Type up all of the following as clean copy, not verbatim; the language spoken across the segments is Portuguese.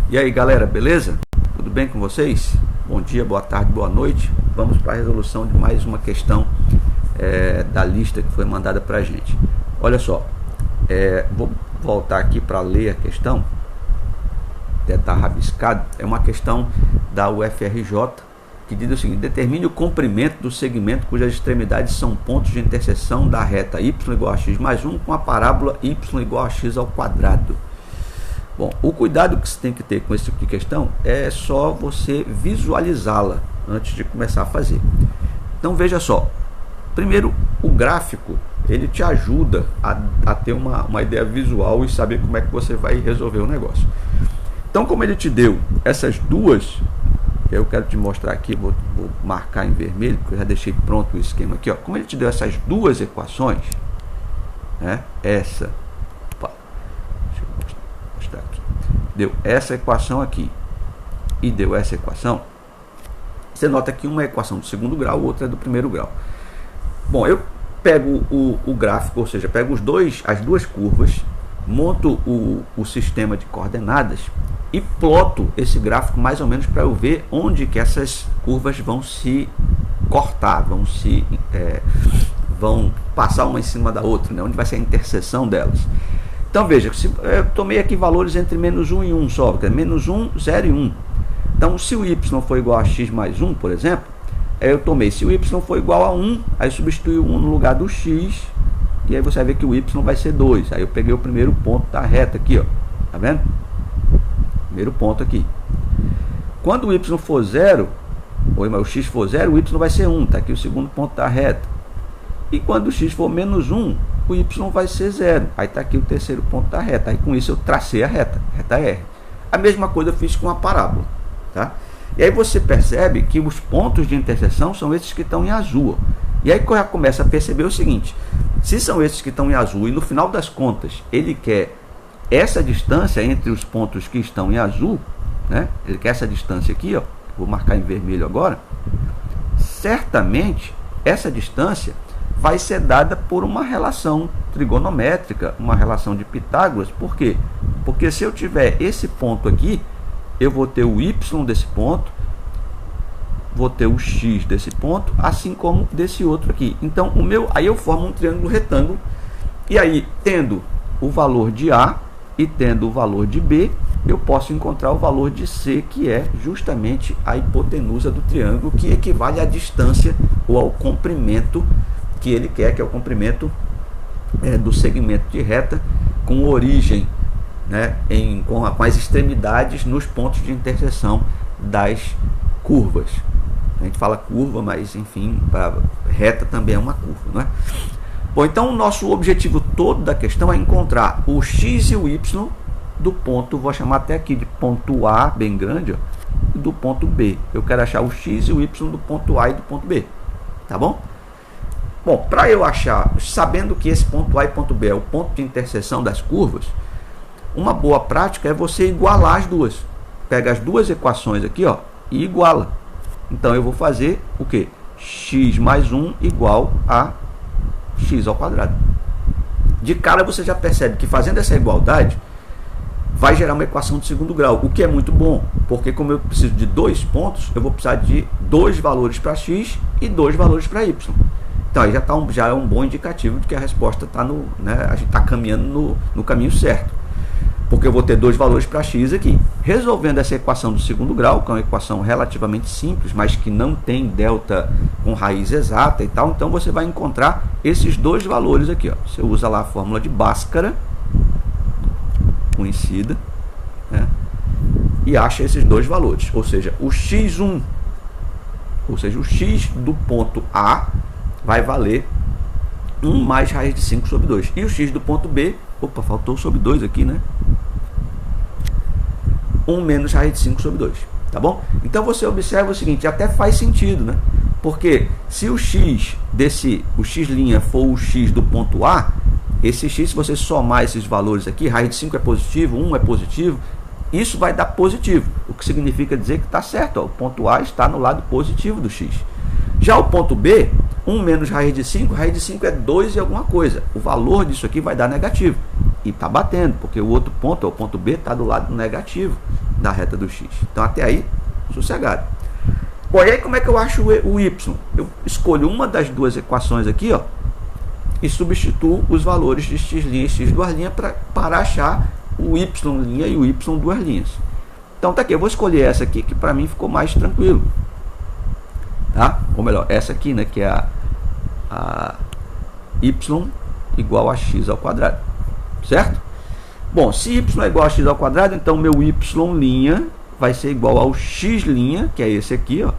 E aí galera, beleza? Tudo bem com vocês? Bom dia, boa tarde, boa noite. Vamos para a resolução de mais uma questão da lista que foi mandada para a gente. Olha só, vou voltar aqui para ler a questão. Até está rabiscado. É uma questão da UFRJ que diz o seguinte: determine o comprimento do segmento cujas extremidades são pontos de interseção da reta y igual a x mais 1 com a parábola y igual a x ao quadrado. Bom, o cuidado que você tem que ter com esse tipo de questão é só você visualizá-la antes de começar a fazer. Então veja só, primeiro o gráfico ele te ajuda a ter uma ideia visual e saber como é que você vai resolver o negócio. Então, como ele te deu essas duas, eu quero te mostrar aqui, vou marcar em vermelho, porque eu já deixei pronto o esquema aqui, ó. Como ele te deu essas duas equações, né? Deu essa equação aqui e deu essa equação, você nota que uma é equação do segundo grau, outra é do primeiro grau. Bom, eu pego o gráfico, ou seja, pego as duas curvas, monto o sistema de coordenadas e ploto esse gráfico mais ou menos para eu ver onde que essas curvas vão se cortar, vão passar uma em cima da outra, né? Onde vai ser a interseção delas. Então veja, eu tomei aqui valores entre menos 1 e 1 só, que é menos 1, 0 e 1. Então se o y for igual a x mais 1, por exemplo, eu tomei, se o y for igual a 1, aí substitui o 1 no lugar do x, e aí você vai ver que o y vai ser 2. Aí eu peguei o primeiro ponto da reta aqui, ó, tá vendo? Primeiro ponto aqui. Quando o y for 0, ou o x for 0, o y vai ser 1, tá aqui o segundo ponto da reta. E quando o x for menos 1, o y vai ser 0. Aí está aqui o terceiro ponto da reta. Aí com isso eu tracei a reta R. A mesma coisa eu fiz com a parábola. Tá? E aí você percebe que os pontos de interseção são esses que estão em azul. E aí já começa a perceber o seguinte: se são esses que estão em azul e no final das contas ele quer essa distância entre os pontos que estão em azul, né? Ele quer essa distância aqui, ó, vou marcar em vermelho agora, certamente essa distância vai ser dada por uma relação trigonométrica, uma relação de Pitágoras. Por quê? Porque se eu tiver esse ponto aqui, eu vou ter o y desse ponto, vou ter o x desse ponto, assim como desse outro aqui. Então, aí eu formo um triângulo retângulo, e aí, tendo o valor de A e tendo o valor de B, eu posso encontrar o valor de C, que é justamente a hipotenusa do triângulo, que equivale à distância ou ao comprimento que ele quer, que é o comprimento do segmento de reta com origem, né, com as extremidades nos pontos de interseção das curvas. A gente fala curva, mas enfim, para reta também é uma curva, não é? Bom, então o nosso objetivo todo da questão é encontrar o x e o y do ponto, vou chamar até aqui de ponto A, bem grande, ó, e do ponto B. Eu quero achar o x e o y do ponto A e do ponto B, tá bom? Bom, para eu achar, sabendo que esse ponto A e ponto B é o ponto de interseção das curvas, uma boa prática é você igualar as duas. Pega as duas equações aqui, ó, e iguala. Então eu vou fazer o quê? X mais 1 igual a x ao quadrado. De cara você já percebe que fazendo essa igualdade vai gerar uma equação de segundo grau, o que é muito bom, porque como eu preciso de dois pontos, eu vou precisar de dois valores para x e dois valores para y. Então aí já é um bom indicativo de que a resposta está a gente está caminhando no caminho certo. Porque eu vou ter dois valores para x aqui. Resolvendo essa equação do segundo grau, que é uma equação relativamente simples, mas que não tem delta com raiz exata e tal, então você vai encontrar esses dois valores aqui, ó. Você usa lá a fórmula de Bhaskara, conhecida, né? E acha esses dois valores. Ou seja, o x1, ou seja, o x do ponto A vai valer 1 mais raiz de 5 sobre 2. E o x do ponto B, opa, faltou sobre 2 aqui, né? 1 menos raiz de 5 sobre 2, tá bom? Então você observa o seguinte, até faz sentido, né? Porque se o x for o x do ponto A, esse x, se você somar esses valores aqui, raiz de 5 é positivo, 1 é positivo, isso vai dar positivo, o que significa dizer que está certo, ó, o ponto A está no lado positivo do x. Já o ponto B, 1 menos raiz de 5 é 2 e alguma coisa. O valor disso aqui vai dar negativo. E está batendo, porque o outro ponto, o ponto B, está do lado negativo. da reta do x. Então até aí, sossegado. Bom, e aí como é que eu acho o y? Eu escolho uma das duas equações aqui, ó, e substituo os valores de x' e x duas linhas para achar o y' e o y duas linhas. Então tá aqui, eu vou escolher essa aqui que para mim ficou mais tranquilo, tá? Ou melhor, essa aqui, né, que é a y igual a x ao quadrado, certo? Bom, se y é igual a x ao quadrado, então meu y' vai ser igual ao x', que é esse aqui, ó.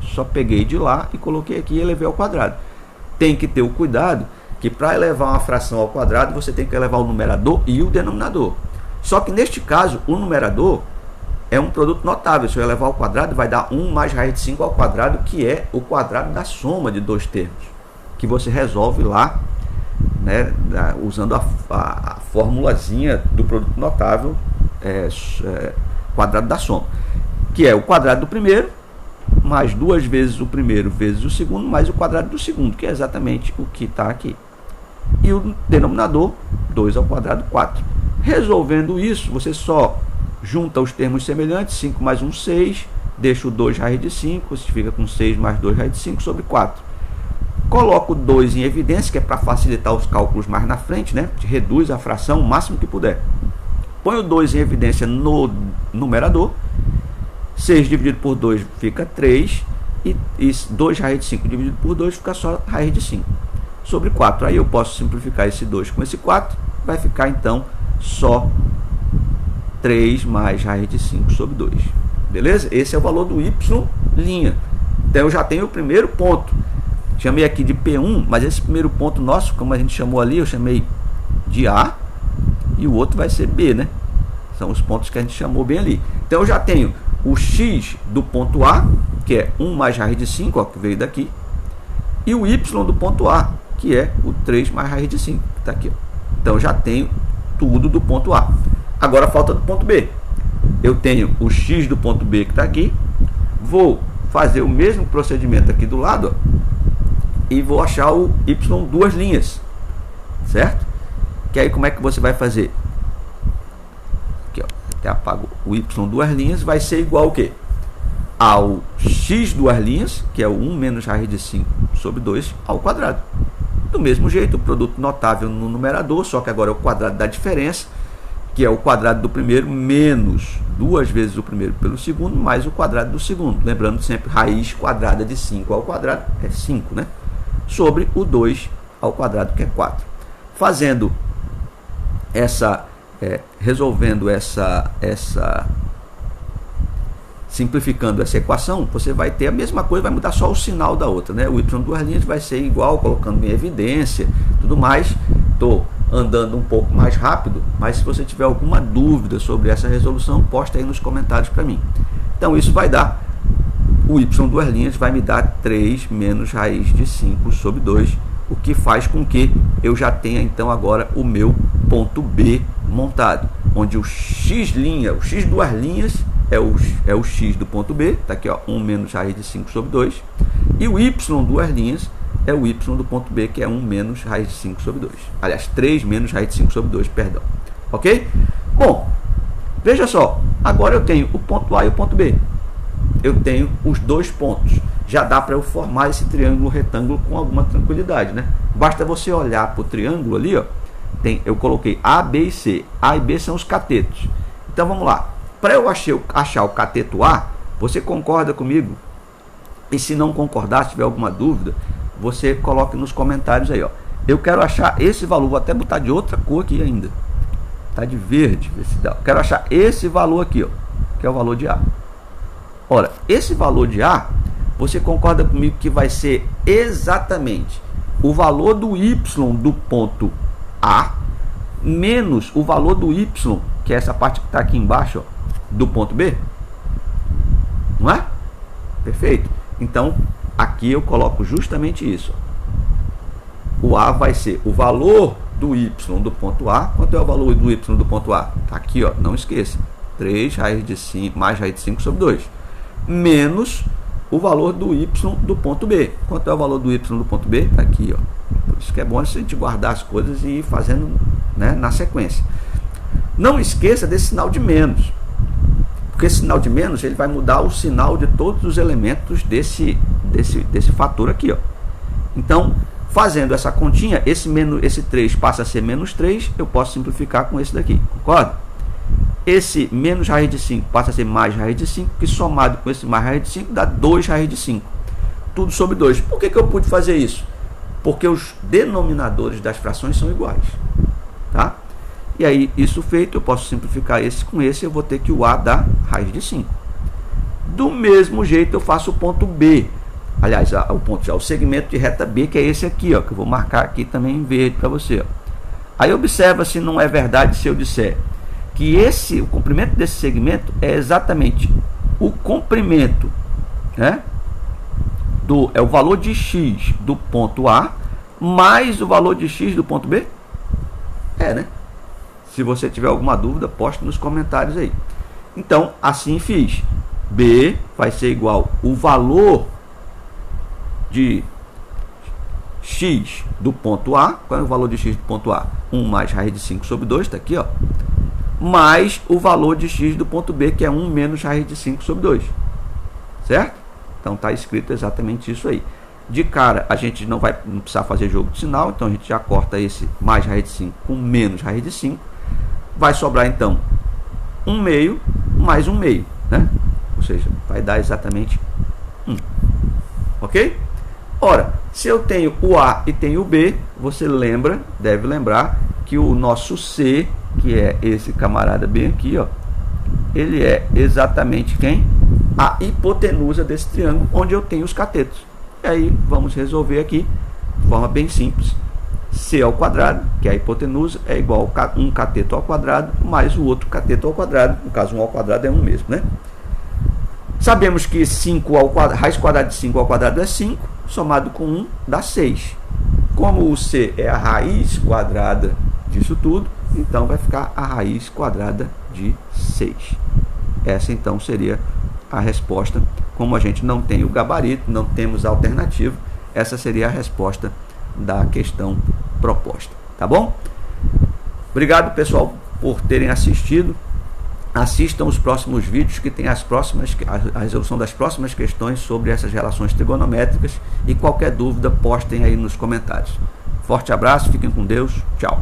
Só peguei de lá e coloquei aqui e elevei ao quadrado. Tem que ter o cuidado que para elevar uma fração ao quadrado, você tem que elevar o numerador e o denominador. Só que neste caso, o numerador é um produto notável. Se eu elevar ao quadrado, vai dar 1 mais raiz de 5 ao quadrado, que é o quadrado da soma de dois termos, que você resolve lá, né, usando a formulazinha do produto notável, quadrado da soma, que é o quadrado do primeiro, mais 2 vezes o primeiro vezes o segundo, mais o quadrado do segundo, que é exatamente o que está aqui. E o denominador, 2 ao quadrado, 4. Resolvendo isso, você só junta os termos semelhantes, 5 mais 1, 6, deixa o 2 raiz de 5, você fica com 6 mais 2 raiz de 5 sobre 4. Coloca o 2 em evidência, que é para facilitar os cálculos mais na frente, né? Reduz a fração o máximo que puder. Põe o 2 em evidência no numerador. 6 dividido por 2 fica 3. E 2 raiz de 5 dividido por 2 fica só raiz de 5. Sobre 4. Aí eu posso simplificar esse 2 com esse 4. Vai ficar então só 3 mais raiz de 5 sobre 2. Beleza? Esse é o valor do y'. Então eu já tenho o primeiro ponto. Chamei aqui de P1, mas esse primeiro ponto nosso, como a gente chamou ali, eu chamei de A. E o outro vai ser B, né? São os pontos que a gente chamou bem ali. Então eu já tenho o x do ponto A, que é 1 mais raiz de 5, ó, que veio daqui. E o y do ponto A, que é o 3 mais raiz de 5, que está aqui, ó. Então eu já tenho tudo do ponto A. Agora falta do ponto B. Eu tenho o x do ponto B que está aqui. Vou fazer o mesmo procedimento aqui do lado, ó, e vou achar o y duas linhas, certo? Que aí como é que você vai fazer? Aqui, ó, até apago o y duas linhas, vai ser igual ao quê? Ao x duas linhas, que é o 1 menos raiz de 5 sobre 2 ao quadrado. Do mesmo jeito, o produto notável no numerador, só que agora é o quadrado da diferença, que é o quadrado do primeiro menos 2 vezes o primeiro pelo segundo, mais o quadrado do segundo. Lembrando sempre, raiz quadrada de 5 ao quadrado é 5, né? Sobre o 2 ao quadrado, que é 4. Fazendo resolvendo simplificando essa equação, você vai ter a mesma coisa, vai mudar só o sinal da outra, né? O y duas linhas vai ser igual, colocando em evidência, tudo mais. Estou andando um pouco mais rápido, mas se você tiver alguma dúvida sobre essa resolução, posta aí nos comentários para mim. Então isso vai dar, o y duas linhas vai me dar 3 menos raiz de 5 sobre 2, o que faz com que eu já tenha então agora o meu ponto B montado, onde o x', o x duas linhas é o x do ponto B, tá aqui, ó, 1 menos raiz de 5 sobre 2, e o y duas linhas é o y do ponto B, que é 1 menos raiz de 5 sobre 2. Aliás, 3 menos raiz de 5 sobre 2, perdão. Ok? Bom, veja só, agora eu tenho o ponto A e o ponto B. Eu tenho os dois pontos. Já dá para eu formar esse triângulo retângulo com alguma tranquilidade, né? Basta você olhar para o triângulo ali, ó. Eu coloquei A, B e C. A e B são os catetos. Então vamos lá. Para eu achar o cateto A, você concorda comigo? E se não concordar, se tiver alguma dúvida, você coloque nos comentários aí, ó. Eu quero achar esse valor, vou até botar de outra cor aqui ainda. Tá de verde, vê se dá. Eu quero achar esse valor aqui, ó, que é o valor de A. Ora, esse valor de A, você concorda comigo que vai ser exatamente o valor do y do ponto A menos o valor do y, que é essa parte que está aqui embaixo, ó, do ponto B? Não é? Perfeito. Então, aqui eu coloco justamente isso. O A vai ser o valor do y do ponto A. Quanto é o valor do y do ponto A? Está aqui, ó, não esqueça. 3 raiz de 5 mais raiz de 5 sobre 2. Menos o valor do y do ponto B. Quanto é o valor do y do ponto B? Está aqui, ó. Por isso que é bom a gente guardar as coisas e ir fazendo, né, na sequência. Não esqueça desse sinal de menos. Porque esse sinal de menos, ele vai mudar o sinal de todos os elementos desse fator aqui, ó. Então, fazendo essa continha, esse 3 passa a ser menos 3, eu posso simplificar com esse daqui, concorda? Esse menos raiz de 5 passa a ser mais raiz de 5, que somado com esse mais raiz de 5 dá 2 raiz de 5. Tudo sobre 2. Por que eu pude fazer isso? Porque os denominadores das frações são iguais, tá? E aí, isso feito, eu posso simplificar esse com esse, eu vou ter que o A dá raiz de 5. Do mesmo jeito, eu faço o ponto B. Aliás, o segmento de reta B, que é esse aqui, ó, que eu vou marcar aqui também em verde para você. Ó. Aí, observa se não é verdade se eu disser que o comprimento desse segmento é exatamente o comprimento, né? É o valor de x do ponto A mais o valor de x do ponto B? Né? Se você tiver alguma dúvida, poste nos comentários aí. Então, assim fiz. B vai ser igual o valor de x do ponto A. Qual é o valor de x do ponto A? 1 mais raiz de 5 sobre 2, está aqui, ó. Mais o valor de x do ponto B, que é 1 menos raiz de 5 sobre 2. Certo? Então, está escrito exatamente isso aí. De cara, a gente não vai precisar fazer jogo de sinal, então a gente já corta esse mais raiz de 5 com menos raiz de 5. Vai sobrar, então, 1 meio mais 1 meio, né? Ou seja, vai dar exatamente 1. Ok? Ora, se eu tenho o A e tenho o B, você deve lembrar que o nosso C, que é esse camarada bem aqui, ó, ele é exatamente quem? A hipotenusa desse triângulo, onde eu tenho os catetos. E aí, vamos resolver aqui de forma bem simples. C ao quadrado, que é a hipotenusa, é igual a um cateto ao quadrado, mais o outro cateto ao quadrado. No caso, 1 ao quadrado é 1 mesmo, né? Sabemos que raiz quadrada de 5 ao quadrado é 5, somado com 1 dá 6. Como o C é a raiz quadrada disso tudo, então vai ficar a raiz quadrada de 6. Essa, então, seria a resposta. Como a gente não tem o gabarito, não temos a alternativa, essa seria a resposta da questão proposta, tá bom? Obrigado, pessoal, por terem assistido. Assistam os próximos vídeos que tem a resolução das próximas questões sobre essas relações trigonométricas, e qualquer dúvida postem aí nos comentários. Forte abraço, fiquem com Deus, tchau.